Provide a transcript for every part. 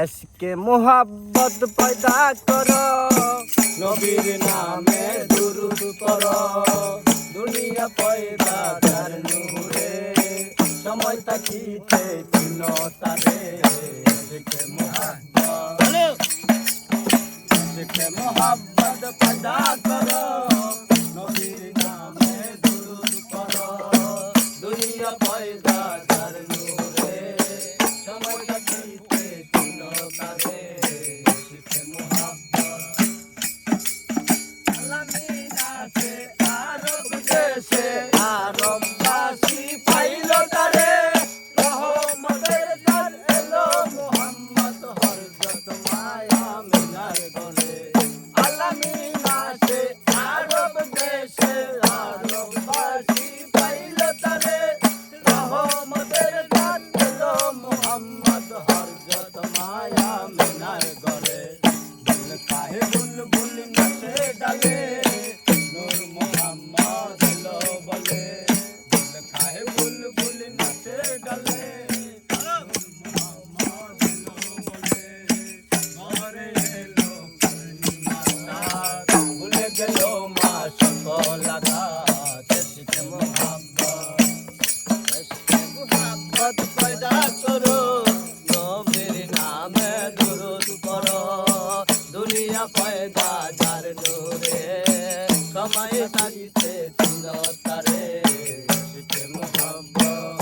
SK মোহাব্বত পয়দা করো, নবীর নামে দুরূদ পড়ো। দুনিয়া পয়দা তার নূরে, সময় তাকিতে চিনো তারে। এসকে মোহাব্বত পয়দা করো, নবীর নামে দুরূদ পড়ো। দুনিয়া পয়দা তার নূরে, সময় তাকিতে চিনো তারে। এসকে মোহাব্বত আলামিন আছে আরব দেশে, আরববাসী পাইল তারে। রহমতের জান এলো মুহাম্মদ, হযরত মায়া মিনার গলে। আলামিন আছে আরব দেশে, আরববাসী পাইল তারে। রহমতের জান এলো মুহাম্মদ, হযরত মায়া মিনার গলে। বুল কাহে বুলবুল নাচে ডালে, নূর মুহাম্মদ এলো বলে। বুল কাহে বুলবুল নাচে ডালে, নূর মুহাম্মদ এলো বলে। ঘরে এলো পূর্ণিমার রাত, ভুলে গেল মা সকল আঘাত। এসকে মোহাব্বত পয়দা করো, নবীর নামে দুরূদ পড়ো। দুনিয়া পয়দা যার নূরে, সময় তাকিতে চিনো তারে। এসকে মোহাব্বত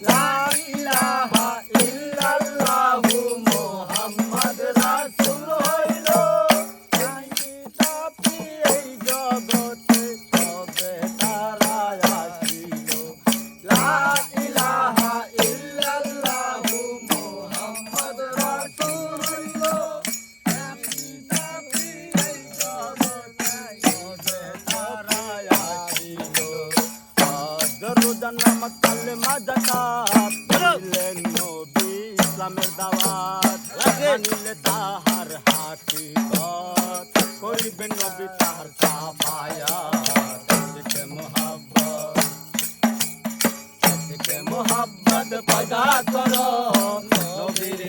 লা ইলাহা ইল্লাল্লাহু মুহাম্মদ রাসূল হইল। তাপি এই জগতে সবে তারা আসিল। লা ইলাহা ইল্লাল্লাহু মুহাম্মদ রাসূল হইল। তাপি এই জগতে সবে তারা আসিল। দরুদ নামক কালেমা যাকাত, দিলেন নবী ইসলামের দাওয়াত। মানিলে তাহার হাকিকত, করিবেন নবী তাহার সাফায়াত। এসকে মোহাব্বত পয়দা করো, নবীর